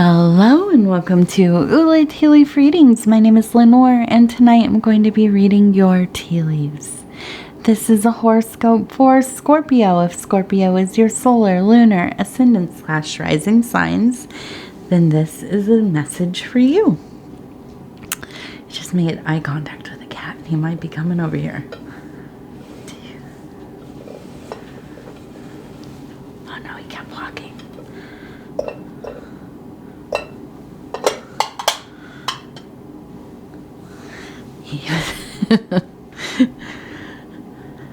Hello and welcome to Ule Tea Leaf Readings. My name is Lenor and tonight I'm going to be reading your tea leaves. This is a horoscope for Scorpio. If Scorpio is your solar, lunar, ascendant / rising signs, then this is a message for you. Just made eye contact with a cat. He might be coming over here. Oh no, he kept walking.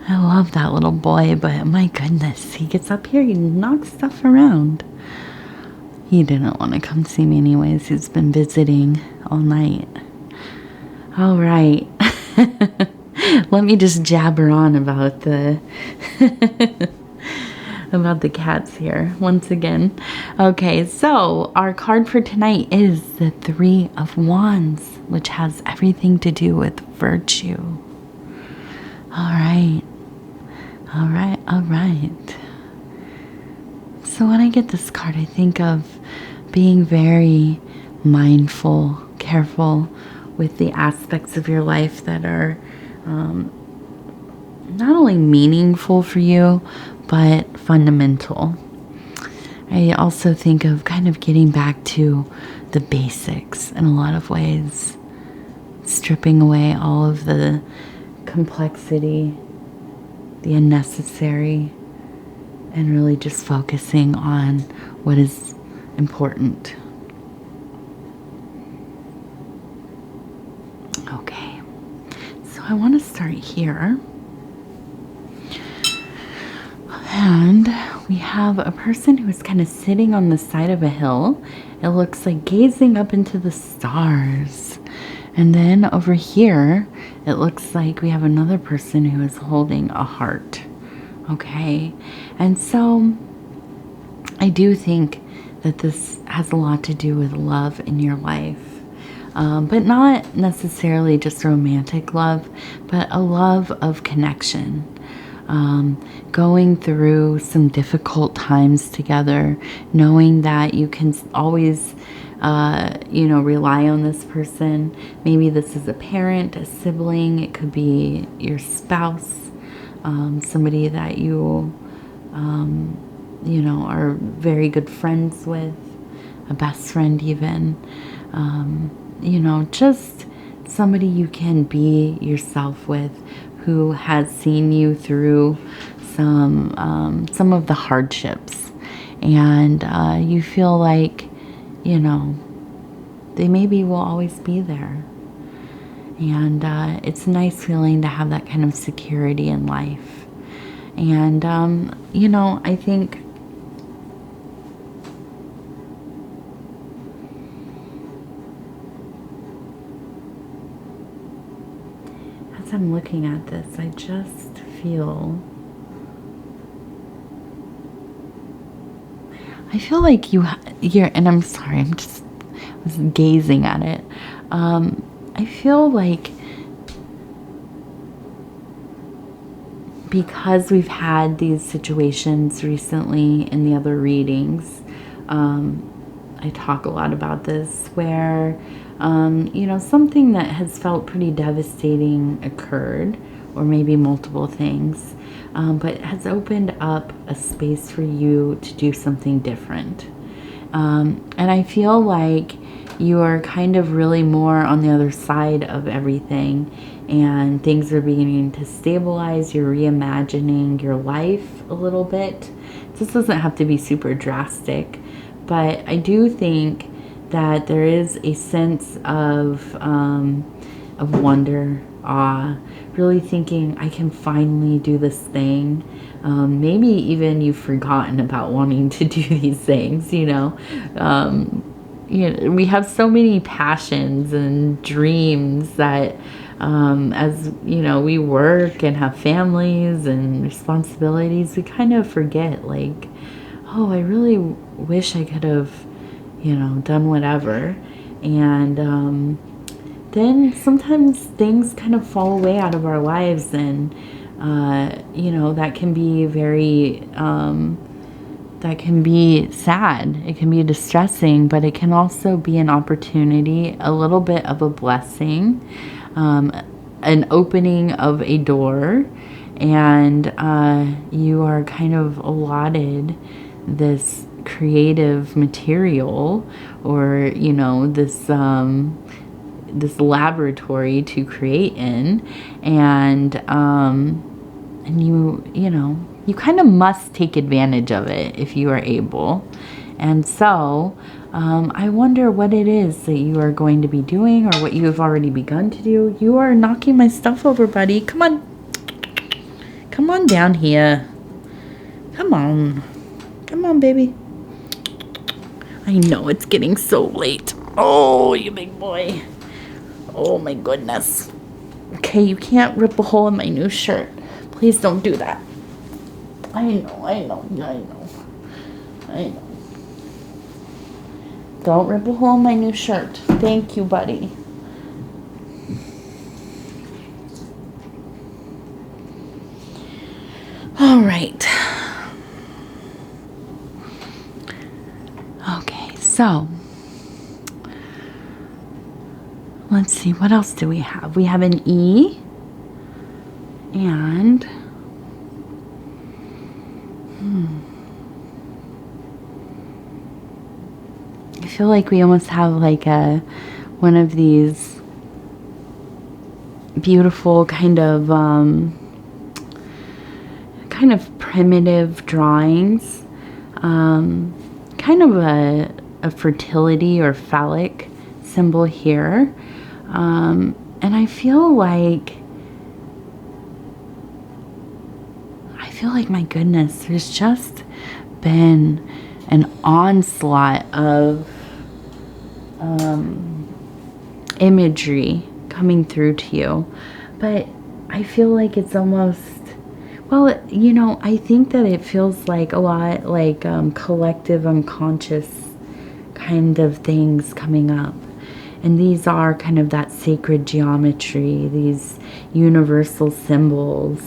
I love that little boy, but my goodness, he gets up here, he knocks stuff around. He didn't want to come see me anyways. He's been visiting all night. All right. Let me just jabber on about the about the cats here once again. Okay, so our card for tonight is the Three of Wands, which has everything to do with virtue. All right. All right. All right. So when I get this card, I think of being very mindful, careful with the aspects of your life that are not only meaningful for you, but fundamental. I also think of kind of getting back to the basics in a lot of ways, stripping away all of the complexity, the unnecessary, and really just focusing on what is important. Okay, so I want to start here. And we have a person who is kind of sitting on the side of a hill. It looks like gazing up into the stars. And then over here, it looks like we have another person who is holding a heart. Okay. And so I do think that this has a lot to do with love in your life. But not necessarily just romantic love, but a love of connection. Going through some difficult times together, knowing that you can always, rely on this person. Maybe this is a parent, a sibling, it could be your spouse, somebody that you, are very good friends with, a best friend even, just somebody you can be yourself with, who has seen you through some of the hardships, and you feel like, they maybe will always be there. And it's a nice feeling to have that kind of security in life. And, I think as I'm looking at this, I just feel like you're, and I'm sorry, I was gazing at it. I feel like because we've had these situations recently in the other readings, I talk a lot about this, where something that has felt pretty devastating occurred, or maybe multiple things, but has opened up a space for you to do something different. And I feel like you are kind of really more on the other side of everything, and things are beginning to stabilize. You're reimagining your life a little bit. This doesn't have to be super drastic, but I do think that there is a sense of wonder, awe, really thinking, I can finally do this thing. Maybe even you've forgotten about wanting to do these things, we have so many passions and dreams that as we work and have families and responsibilities, we kind of forget, like, oh, I really wish I could have done whatever. And then sometimes things kind of fall away out of our lives, and that can be very that can be sad. It can be distressing, but it can also be an opportunity, a little bit of a blessing, an opening of a door, and you are kind of allotted this creative material, or this laboratory to create in, and you kind of must take advantage of it if you are able. And so I wonder what it is that you are going to be doing, or what you have already begun to do. You are knocking my stuff over, buddy. Come on. Come on down here. Come on. Come on, baby. I know it's getting so late. Oh, you big boy. Oh, my goodness. Okay, you can't rip a hole in my new shirt. Please don't do that. I know. Don't rip a hole in my new shirt. Thank you, buddy. All right. Okay, so let's see, what else do we have? We have an E, and I feel like we almost have like one of these beautiful kind of primitive drawings, kind of a fertility or phallic symbol here, and I feel like my goodness, there's just been an onslaught of imagery coming through to you, but I feel like it's almost, well, I think that it feels like a lot like collective unconscious kind of things coming up. And these are kind of that sacred geometry, these universal symbols.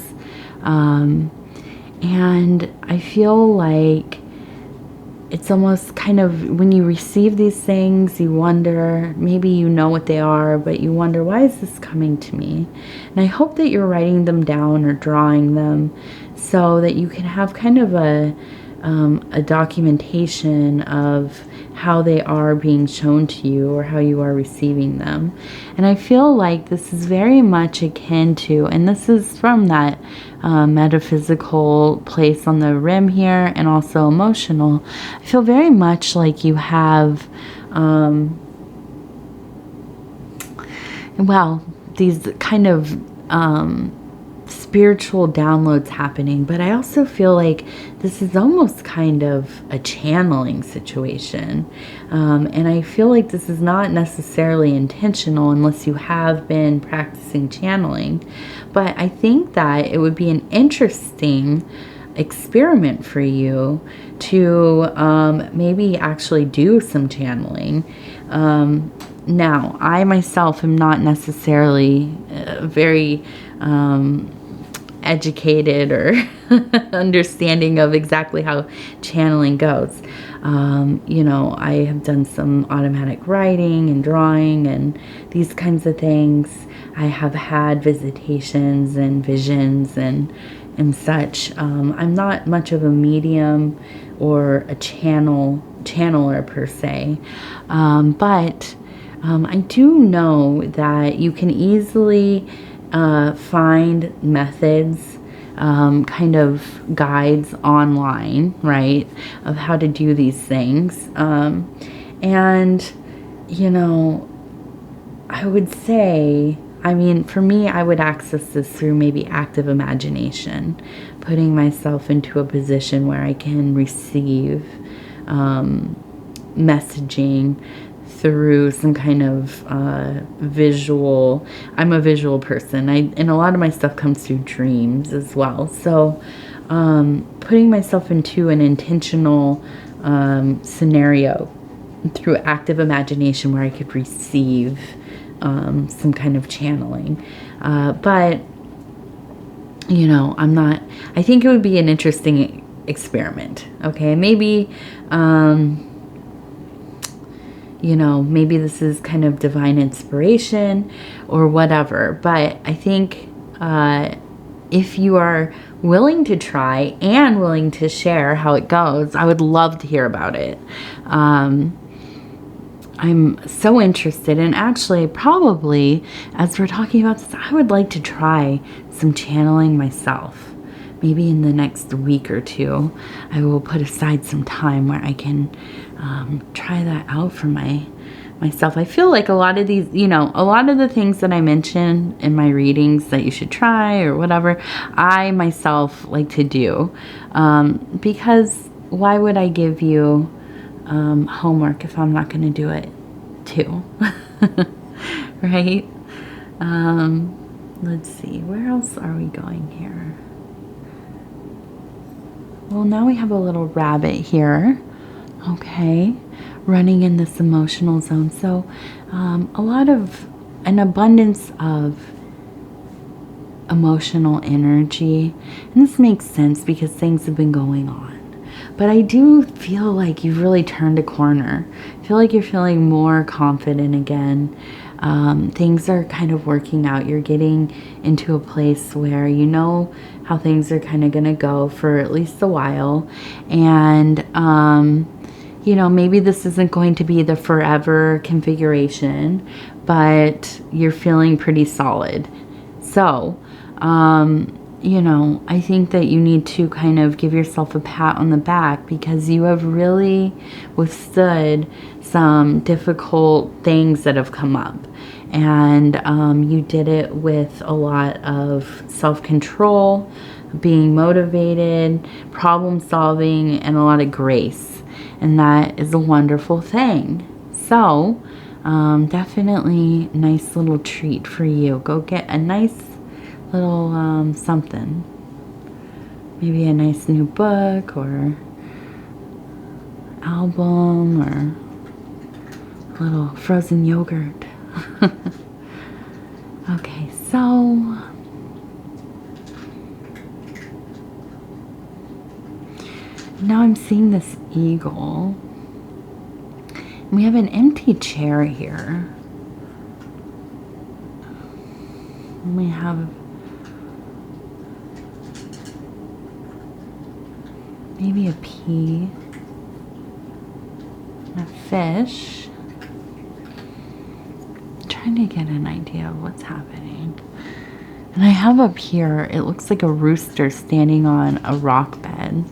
And I feel like it's almost kind of, when you receive these things, you wonder, maybe you know what they are, but you wonder, why is this coming to me? And I hope that you're writing them down or drawing them so that you can have kind of a documentation of how they are being shown to you, or how you are receiving them. And I feel like this is very much akin to, and this is from that metaphysical place on the rim here, and also emotional. I feel very much like you have these kind of spiritual downloads happening, but I also feel like this is almost kind of a channeling situation, and I feel like this is not necessarily intentional unless you have been practicing channeling. But I think that it would be an interesting experiment for you to maybe actually do some channeling. Now, I myself am not necessarily very educated or understanding of exactly how channeling goes. I have done some automatic writing and drawing and these kinds of things. I have had visitations and visions and such. I'm not much of a medium or a channeler per se, but I do know that you can easily find methods, kind of guides online, right, of how to do these things. And, I would say, for me, I would access this through maybe active imagination, putting myself into a position where I can receive messaging through some kind of visual. I'm a visual person, and a lot of my stuff comes through dreams as well. So putting myself into an intentional scenario through active imagination where I could receive some kind of channeling. But I think it would be an interesting experiment. Okay, maybe, you know, maybe this is kind of divine inspiration or whatever. But I think if you are willing to try and willing to share how it goes, I would love to hear about it. I'm so interested, and actually probably as we're talking about this, I would like to try some channeling myself. Maybe in the next week or two, I will put aside some time where I can try that out for myself. I feel like a lot of these, you know, a lot of the things that I mention in my readings that you should try or whatever, I myself like to do. Because why would I give you homework if I'm not going to do it too? Right? Let's see, where else are we going here? Well, now we have a little rabbit here, okay, running in this emotional zone. So a lot of an abundance of emotional energy, and this makes sense because things have been going on. But I do feel like you've really turned a corner. I feel like you're feeling more confident again. Things are kind of working out. You're getting into a place where you know how things are kind of going to go for at least a while. And, you know, maybe this isn't going to be the forever configuration, but you're feeling pretty solid. So, you know, I think that you need to kind of give yourself a pat on the back because you have really withstood some difficult things that have come up. And you did it with a lot of self-control, being motivated, problem solving, and a lot of grace. And that is a wonderful thing. So, definitely nice little treat for you. Go get a nice little something, maybe a nice new book or album or a little frozen yogurt. Okay, so now I'm seeing this eagle. We have an empty chair here. And we have maybe a pea, a fish. I'm trying to get an idea of what's happening. And I have up here, it looks like a rooster standing on a rock bed.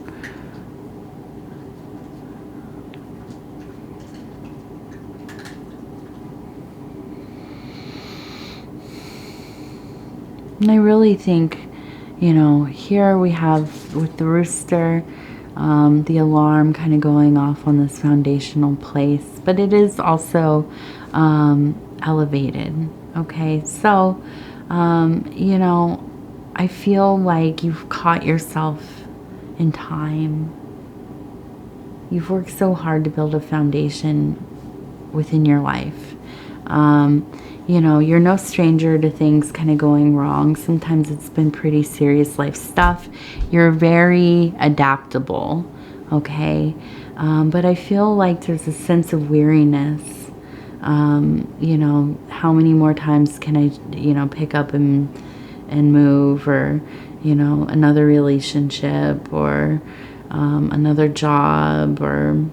And I really think, you know, here we have with the rooster, the alarm kind of going off on this foundational place, but it is also elevated. Okay, so, you know, I feel like you've caught yourself in time. You've worked so hard to build a foundation within your life. You know, you're no stranger to things kind of going wrong. Sometimes it's been pretty serious life stuff. You're very adaptable, okay? But I feel like there's a sense of weariness. You know, how many more times can I, you know, pick up and move, or, you know, another relationship, or another job, or,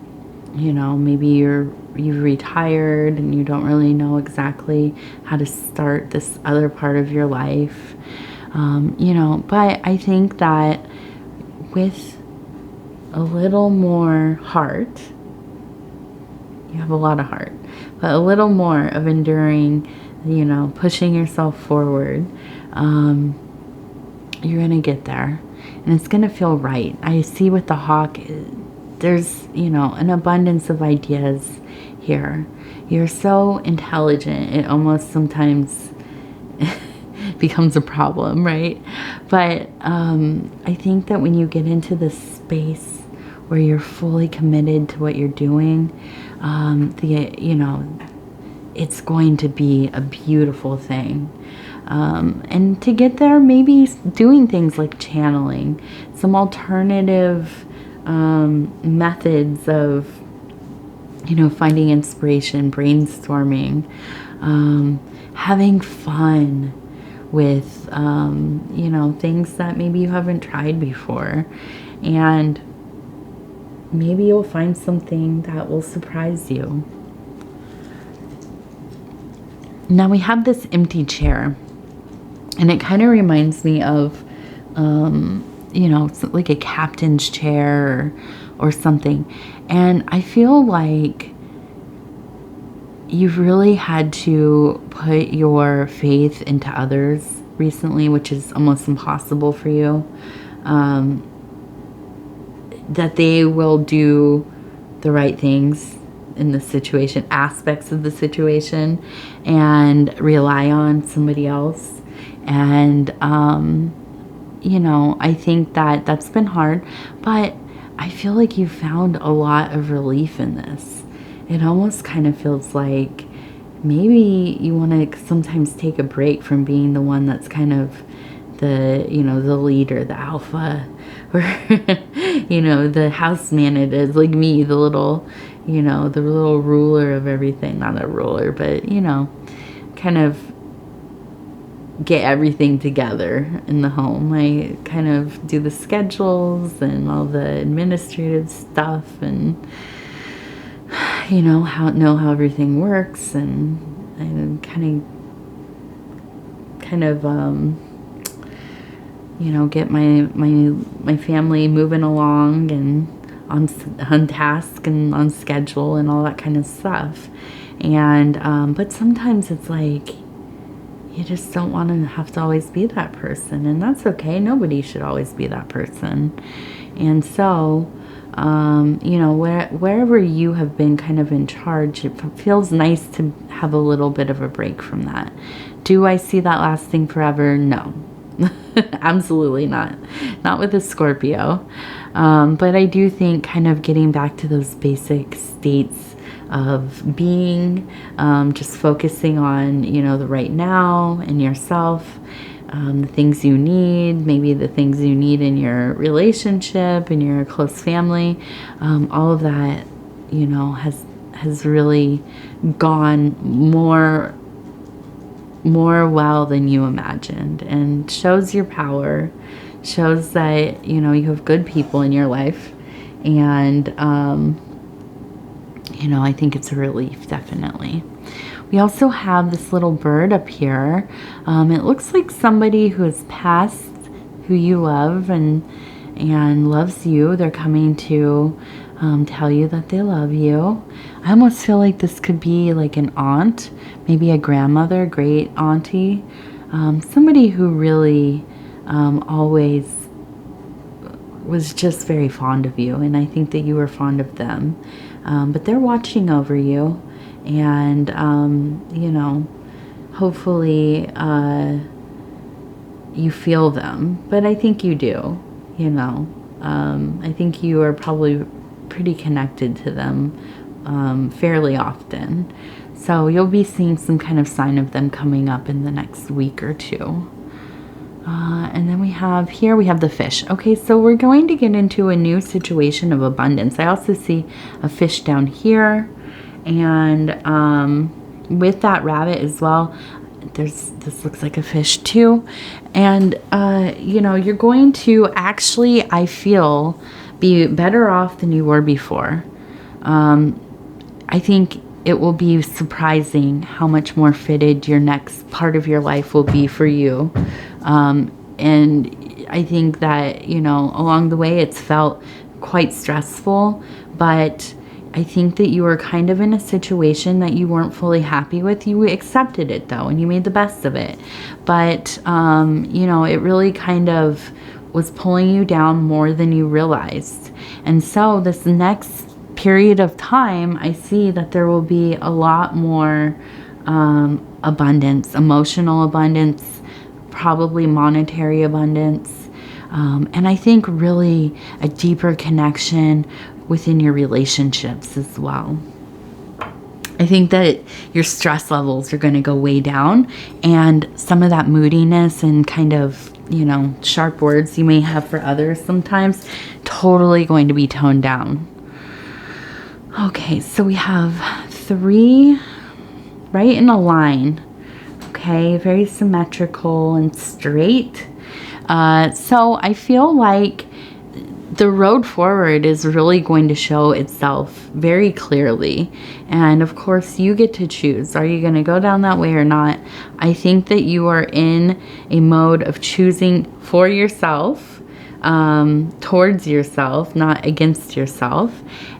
you know, maybe you've retired and you don't really know exactly how to start this other part of your life. You know, but I think that with a little more heart, you have a lot of heart, but a little more of enduring, you know, pushing yourself forward, you're gonna get there, and it's gonna feel right. I see with the hawk, there's, you know, an abundance of ideas here. You're so intelligent, it almost sometimes becomes a problem, right? But I think that when you get into this space where you're fully committed to what you're doing, you know, it's going to be a beautiful thing. And to get there, maybe doing things like channeling, some alternative methods of, you know, finding inspiration, brainstorming, having fun with, you know, things that maybe you haven't tried before. And maybe you'll find something that will surprise you. Now we have this empty chair, and it kind of reminds me of, you know, like a captain's chair or something. And I feel like you've really had to put your faith into others recently, which is almost impossible for you. That they will do the right things in the situation, aspects of the situation, and rely on somebody else. And, you know, I think that that's been hard, but I feel like you found a lot of relief in this. It almost kind of feels like maybe you want to sometimes take a break from being the one that's kind of the, you know, the leader, the alpha, or, you know, the house man. It is like me, the little, you know, the little ruler of everything. Not a ruler, but, you know, kind of get everything together in the home. I kind of do the schedules and all the administrative stuff, and, you know how everything works, and kind of you know, get my family moving along and on task and on schedule and all that kind of stuff. And but sometimes it's like you just don't want to have to always be that person, and that's okay. Nobody should always be that person. And so you know, wherever you have been kind of in charge, it feels nice to have a little bit of a break from that. Do I see that lasting forever? No. Absolutely not. Not with a Scorpio. But I do think kind of getting back to those basic states of being, just focusing on, you know, the right now and yourself, the things you need, maybe the things you need in your relationship, in your close family, all of that, you know, has really gone more well than you imagined, and shows your power, shows that, you know, you have good people in your life. And you know, I think it's a relief, definitely. We also have this little bird up here. It looks like somebody who has passed, who you love and loves you. They're coming to tell you that they love you. I almost feel like this could be like an aunt, maybe a grandmother, great auntie, somebody who really always was just very fond of you, and I think that you were fond of them. But they're watching over you, and you know, hopefully you feel them, but I think you do, you know. I think you are probably pretty connected to them fairly often. So you'll be seeing some kind of sign of them coming up in the next week or two. And then we have the fish. Okay, so we're going to get into a new situation of abundance. I also see a fish down here, and with that rabbit as well. This looks like a fish too. And you know, you're going to actually, I feel, be better off than you were before. I think it will be surprising how much more fitted your next part of your life will be for you. And I think that, you know, along the way it's felt quite stressful, but I think that you were kind of in a situation that you weren't fully happy with. You accepted it though, and you made the best of it. But, you know, it really kind of was pulling you down more than you realized. And so this next period of time, I see that there will be a lot more abundance, emotional abundance, probably monetary abundance, and I think really a deeper connection within your relationships as well. I think that your stress levels are going to go way down, and some of that moodiness and kind of, you know, sharp words you may have for others sometimes totally going to be toned down. Okay, so we have 3 right in a line. Okay, very symmetrical and straight. So I feel like the road forward is really going to show itself very clearly. And of course, you get to choose. Are you going to go down that way or not? I think that you are in a mode of choosing for yourself, towards yourself, not against yourself.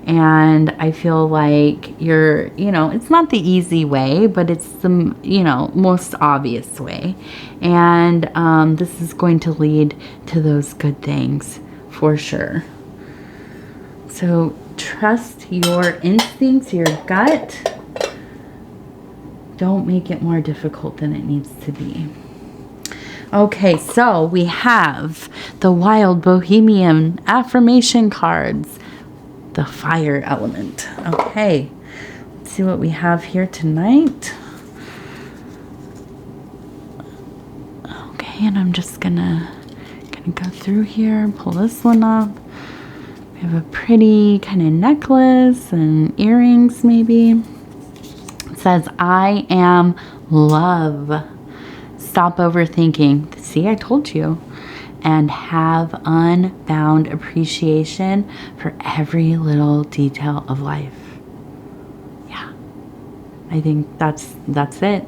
And I feel like you're, it's not the easy way, but it's the, most obvious way. And this is going to lead to those good things for sure. So trust your instincts, your gut. Don't make it more difficult than it needs to be. Okay, so we have the Wild Bohemian affirmation cards, the fire element. Okay, let's see what we have here tonight. Okay, and I'm just gonna go through here, pull this one up. We have a pretty kind of necklace and earrings maybe. It says, I am love. Stop overthinking. See, I told you. And have unbound appreciation for every little detail of life. Yeah, I think that's it.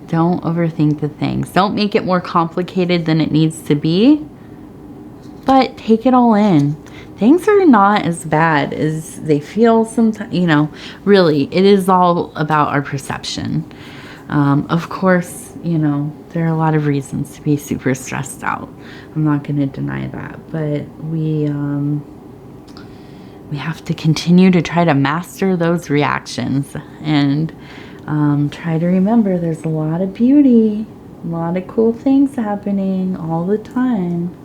Don't overthink the things. Don't make it more complicated than it needs to be, but take it all in. Things are not as bad as they feel sometimes, really, it is all about our perception. Of course, there are a lot of reasons to be super stressed out. I'm not going to deny that, but we have to continue to try to master those reactions and try to remember there's a lot of beauty, a lot of cool things happening all the time.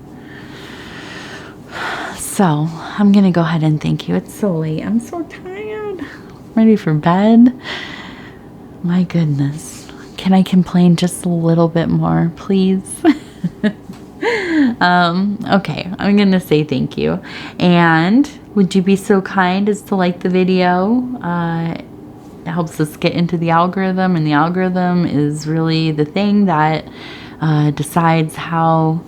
So I'm going to go ahead and thank you. It's so late. I'm so tired. Ready for bed. My goodness. Can I complain just a little bit more, please? Okay, I'm going to say thank you. And would you be so kind as to like the video? It helps us get into the algorithm, and the algorithm is really the thing that decides how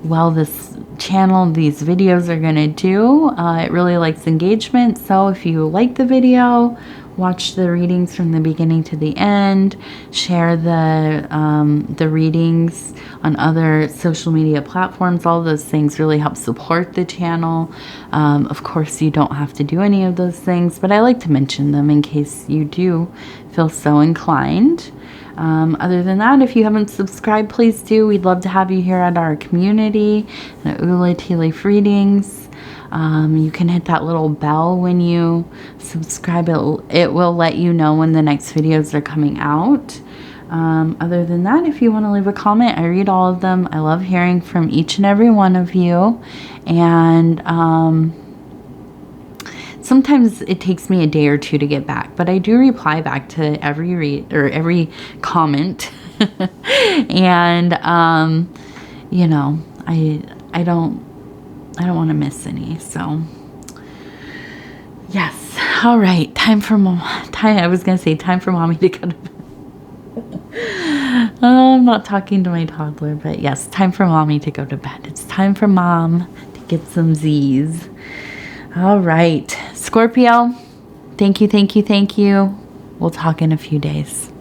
well this channel, these videos are going to do. It really likes engagement, so if you like the video, watch the readings from the beginning to the end, share the readings on other social media platforms. All those things really help support the channel. Of course, you don't have to do any of those things, but I like to mention them in case you do feel so inclined. Other than that, if you haven't subscribed, please do. We'd love to have you here at our community, the Ula Tea Leaf Readings. You can hit that little bell when you subscribe. It will let you know when the next videos are coming out. Other than that, if you want to leave a comment, I read all of them. I love hearing from each and every one of you. And sometimes it takes me a day or two to get back, but I do reply back to every comment. And I don't want to miss any. So yes. All right. Time for mommy to go to bed. I'm not talking to my toddler, but yes, time for mommy to go to bed. It's time for mom to get some Z's. All right. Scorpio, thank you. We'll talk in a few days.